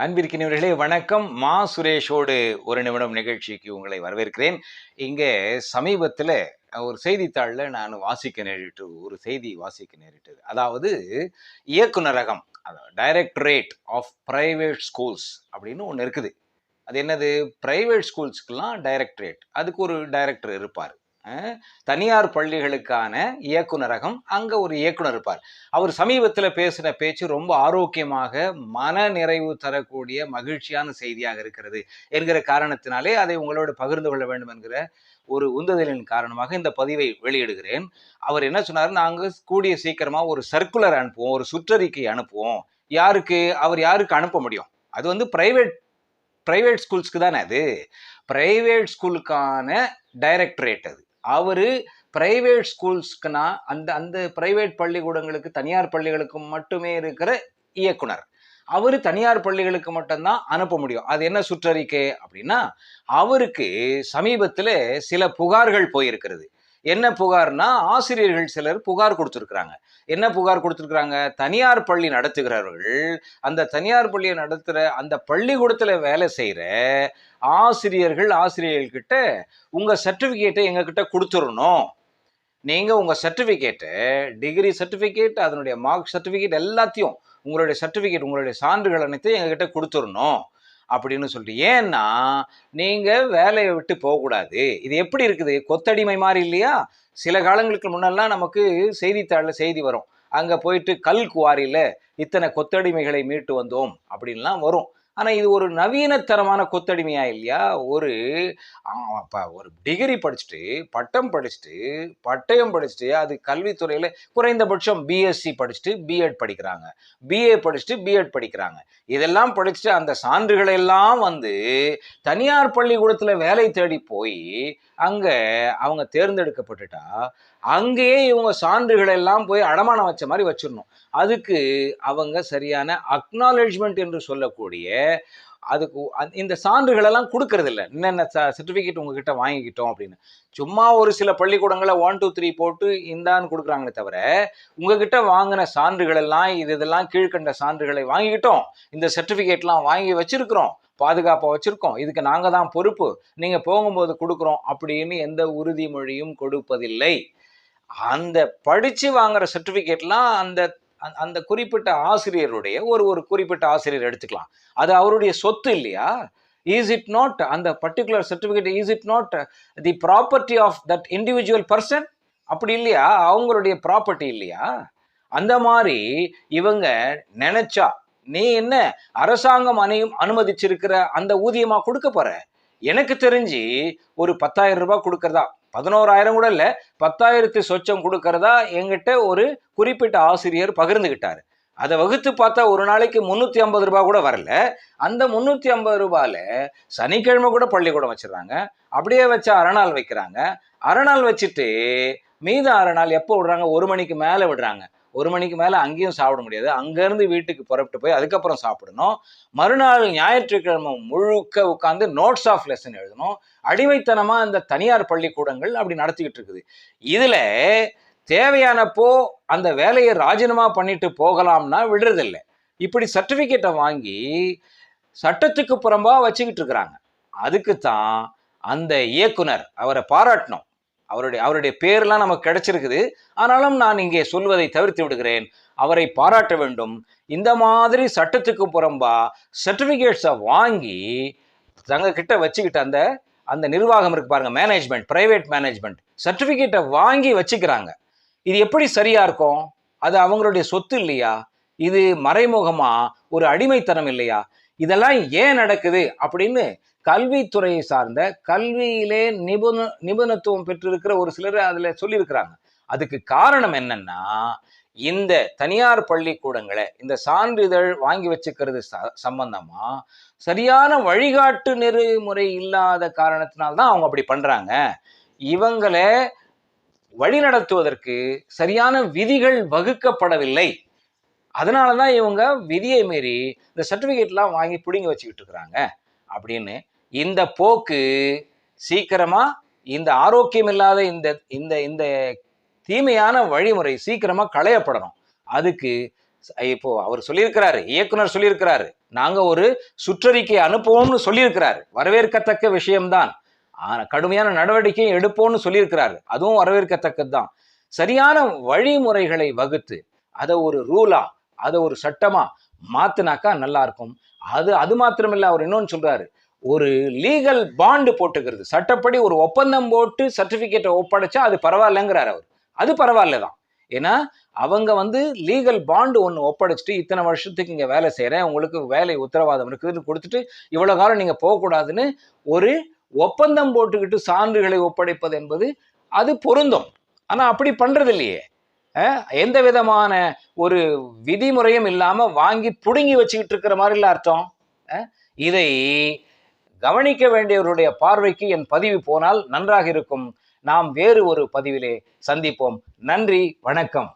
அன்பிற்கினவர்களே வணக்கம். சுரேஷோடு ஒரு நிமிடம் நிகழ்ச்சிக்கு உங்களை வரவேற்கிறேன். இங்கே சமீபத்தில் ஒரு செய்தித்தாளில் நான் ஒரு செய்தி வாசிக்க நேரிட்டது. அதாவது இயக்குநரகம், டைரக்டரேட் ஆஃப் பிரைவேட் ஸ்கூல்ஸ் அப்படின்னு ஒன்று இருக்குது. அது என்னது? பிரைவேட் ஸ்கூல்ஸ்க்கெல்லாம் டைரக்டரேட், அதுக்கு ஒரு டைரக்டர் இருப்பார். தனியார் பள்ளிகளுக்கான இயக்குநரகம், அங்க ஒரு இயக்குனர் இருப்பார். அவர் சமீபத்தில் பேசின பேச்சு ரொம்ப ஆரோக்கியமாக மன நிறைவு தரக்கூடிய மகிழ்ச்சியான செய்தியாக இருக்கிறது என்கிற காரணத்தினாலே அதை உங்களோடு பகிர்ந்து கொள்ள வேண்டும் என்கிற ஒரு உந்துதலின் காரணமாக இந்த பதிவை வெளியிடுகிறேன். அவர் என்ன சொன்னார்? நாங்கள் கூடிய சீக்கிரமா ஒரு சர்க்குலர் அனுப்புவோம், ஒரு சுற்றறிக்கை அனுப்புவோம். யாருக்கு அனுப்ப முடியும்? அது வந்து பிரைவேட் ஸ்கூல்ஸ்க்கு தானே. அது பிரைவேட் ஸ்கூலுக்கான டைரக்டரேட். அது அவரு பிரைவேட் ஸ்கூல்ஸ்க்குனா அந்த அந்த பிரைவேட் பள்ளிக்கூடங்களுக்கு, தனியார் பள்ளிகளுக்கு மட்டுமே இருக்கிற இயக்குனர். அவரு தனியார் பள்ளிகளுக்கு மட்டும்தான் அனுப்ப முடியும். அது என்ன சுற்றறிக்கை அப்படின்னா, அவருக்கு சமீபத்தில் சில புகார்கள் போயிருக்கிறது. என்ன புகார்னா, ஆசிரியர்கள் சிலர் புகார் கொடுத்துருக்குறாங்க. என்ன புகார் கொடுத்துருக்குறாங்க? தனியார் பள்ளி நடத்துகிறவர்கள், அந்த தனியார் பள்ளியை நடத்துகிற அந்த பள்ளிக்கூடத்தில் வேலை செய்கிற ஆசிரியர்கள்கிட்ட உங்கள் சர்டிஃபிகேட்டை எங்ககிட்ட கொடுத்துடணும். நீங்கள் உங்கள் சர்டிஃபிகேட்டை, டிகிரி சர்டிஃபிகேட், அதனுடைய மார்க் சர்டிஃபிகேட் எல்லாத்தையும், உங்களுடைய சான்றுகள் அனைத்தையும் எங்ககிட்ட கொடுத்துடணும் அப்படின்னு சொல்லிட்டு. ஏன்னா நீங்கள் வேலையை விட்டு போகக்கூடாது. இது எப்படி இருக்குது? கொத்தடிமை மாதிரி இல்லையா? சில காலங்களுக்கு முன்னெல்லாம் நமக்கு செய்தித்தாளில் செய்தி வரும், அங்கே போயிட்டு கல் குவாரியில் இத்தனை கொத்தடிமைகளை மீட்டு வந்தோம் அப்படின்லாம் வரும். ஆனால் இது ஒரு நவீனத்தரமான கொத்தடிமையா இல்லையா? ஒரு டிகிரி படிச்சுட்டு, பட்டயம் படிச்சுட்டு, அது கல்வித்துறையில் குறைந்தபட்சம் பிஎஸ்சி படிச்சுட்டு பிஎட் படிக்கிறாங்க, பிஏ படிச்சுட்டு பிஎட் படிக்கிறாங்க. இதெல்லாம் படிச்சுட்டு அந்த சான்றுகளை எல்லாம் வந்து தனியார் பள்ளிக்கூடத்தில் வேலை தேடி போய் அங்கே அவங்க தேர்ந்தெடுக்கப்பட்டுட்டா, அங்கேயே இவங்க சான்றுகளை எல்லாம் போய் அடமானம் வச்ச மாதிரி வச்சிடணும். அதுக்கு அவங்க சரியான அக்னாலஜ்மெண்ட் என்று சொல்லக்கூடிய அதுக்கு இந்த சான்றுகள் எல்லாம் கொடுக்கறது இல்லை. என்னென்ன சர்டிஃபிகேட் உங்ககிட்ட வாங்கிக்கிட்டோம் அப்படின்னு சும்மா ஒரு சில பள்ளிக்கூடங்களை 1 2 3 போட்டு இந்தான்னு கொடுக்குறாங்களே தவிர, உங்ககிட்ட வாங்கின சான்றுகள் எல்லாம் இதெல்லாம் கீழ்கண்ட சான்றுகளை வாங்கிக்கிட்டோம், இந்த சர்டிஃபிகேட்லாம் வாங்கி வச்சிருக்கிறோம், பாதுகாப்பாக வச்சிருக்கோம், இதுக்கு நாங்கள் தான் பொறுப்பு, நீங்கள் போகும்போது கொடுக்குறோம் அப்படின்னு எந்த உறுதிமொழியும் கொடுப்பதில்லை. அந்த படித்து வாங்குற சர்டிஃபிகேட்லாம் அந்த அந்த குறிப்பிட்ட ஆசிரியருடைய ஒரு குறிப்பிட்ட ஆசிரியர் எடுத்துக்கலாம். அது அவருடைய சொத்து இல்லையா? இஸ் இட் நாட், அந்த particular certificate is it not the property of that individual person? அப்படி இல்லையா? அவங்களுடைய ப்ராப்பர்ட்டி இல்லையா? அந்த மாதிரி இவங்க நினைச்சா, நீ என்ன அரசாங்கம் அனுமதிச்சிருக்கிற அந்த ஊதியமா கொடுக்க போற? எனக்கு தெரிஞ்சு ஒரு 10,000 ரூபாய் கொடுக்கறதா, 11,000 கூட இல்லை, 10,000 சொச்சம் கொடுக்கறதா என்கிட்ட ஒரு குறிப்பிட்ட ஆசிரியர் பகிர்ந்துகிட்டாரு. அதை வகுத்து பார்த்தா ஒரு நாளைக்கு 350 ரூபாய் கூட வரல. அந்த 350 ரூபாயில சனிக்கிழமை கூட பள்ளிக்கூடம் வச்சிடறாங்க. அப்படியே வச்சா அரைநாள் வைக்கிறாங்க. அரைநாள் வச்சுட்டு மீத அரைநாள் எப்போ விடுறாங்க? 1 மணிக்கு மேலே விடுறாங்க. 1 மணிக்கு மேலே அங்கேயும் சாப்பிட முடியாது. அங்கேருந்து வீட்டுக்கு புறப்பட்டு போய் அதுக்கப்புறம் சாப்பிடணும். மறுநாள் ஞாயிற்றுக்கிழமை முழுக்க உட்காந்து நோட்ஸ் ஆஃப் லெசன் எழுதணும். அடிமைத்தனமாக இந்த தனியார் பள்ளிக்கூடங்கள் அப்படி நடத்திக்கிட்டு இருக்குது. இதில் தேவையானப்போ அந்த வேலையை ராஜினாமா பண்ணிட்டு போகலாம்னா விடுறதில்லை. இப்படி சர்டிஃபிகேட்டை வாங்கி சட்டத்துக்கு புறம்பா வச்சுக்கிட்டு இருக்கிறாங்க. அதுக்குத்தான் அந்த இயக்குனர், அவரை பாராட்டணும். அவருடைய பேர்லாம் நமக்கு கிடைச்சிருக்குது. ஆனாலும் நான் இங்கே சொல்வதை தவிர்த்து விடுகிறேன். அவரை பாராட்ட வேண்டும். இந்த மாதிரி சட்டத்துக்கு புறம்பா சர்டிஃபிகேட்ஸை வாங்கி தங்க கிட்ட வச்சுக்கிட்டு அந்த நிர்வாகம் இருக்கு பாருங்க, மேனேஜ்மெண்ட், பிரைவேட் மேனேஜ்மெண்ட், சர்டிஃபிகேட்டை வாங்கி வச்சுக்கிறாங்க. இது எப்படி சரியா இருக்கும்? அது அவங்களுடைய சொத்து இல்லையா? இது மறைமுகமா ஒரு அடிமைத்தனம் இல்லையா? இதெல்லாம் ஏன் நடக்குது அப்படின்னு கல்வித்துறையை சார்ந்த, கல்வியிலே நிபுணத்துவம் பெற்றிருக்கிற ஒரு சிலர் அதுல சொல்லியிருக்கிறாங்க. அதுக்கு காரணம் என்னன்னா, இந்த தனியார் பள்ளிக்கூடங்களை இந்த சான்றிதழ் வாங்கி வச்சுக்கிறது சம்பந்தமா சரியான வழிகாட்டு நெறிமுறை இல்லாத காரணத்தினால்தான் அவங்க அப்படி பண்றாங்க. இவங்களை வழிநடத்துவதற்கு சரியான விதிகள் வகுக்கப்படவில்லை. அதனாலதான் இவங்க விதியை மீறி இந்த சர்டிபிகேட்லாம் வாங்கி பிடிங்கி வச்சுக்கிட்டு இருக்கிறாங்க அப்படின்னு. இந்த போக்கு சீக்கிரமா, இந்த ஆரோக்கியம் இல்லாத இந்த இந்த இந்த தீமையான வழிமுறை சீக்கிரமா களையப்படணும். அதுக்கு இப்போ அவர் சொல்லியிருக்கிறாரு, இயக்குனர் சொல்லியிருக்கிறாரு, நாங்க ஒரு சுற்றறிக்கை அனுப்புவோம்னு சொல்லியிருக்கிறாரு, வரவேற்கத்தக்க விஷயம்தான். கடுமையான நடவடிக்கை எடுப்போம்னு சொல்லியிருக்கிறாரு, அதுவும் வரவேற்கத்தக்கது தான். சரியான வழிமுறைகளை வகுத்து அதை ஒரு ரூலா, அதை ஒரு சட்டமா மாத்தினாக்கா நல்லா இருக்கும். அது மாத்திரமில்ல, அவர் இன்னொன்னு சொல்றாரு, ஒரு லீகல் பாண்டு போட்டுக்கிறது, சட்டப்படி ஒரு ஒப்பந்தம் போட்டு சர்டிபிகேட்டை ஒப்படைச்சா அது பரவாயில்லைங்கிறார் அவர். அது பரவாயில்லதான். ஏன்னா அவங்க லீகல் பாண்டு ஒன்று ஒப்படைச்சிட்டு இத்தனை வருஷத்துக்கு இங்க வேலை செய்யறேன், உங்களுக்கு வேலை உத்தரவாதம் இருக்குதுன்னு கொடுத்துட்டு இவ்வளவு காலம் நீங்க போகக்கூடாதுன்னு ஒரு ஒப்பந்தம் போட்டுக்கிட்டு சான்றுகளை ஒப்படைப்பது என்பது அது பொருந்தும். ஆனா அப்படி பண்றது இல்லையே. எந்த விதமான ஒரு விதிமுறையும் இல்லாம வாங்கி புடுங்கி வச்சுக்கிட்டு இருக்கிற மாதிரி அர்த்தம். இதை கவனிக்க வேண்டியவருடைய பார்வைக்கு என் பதிவு போனால் நன்றாக இருக்கும். நாம் வேறு ஒரு பதிவிலே சந்திப்போம். நன்றி, வணக்கம்.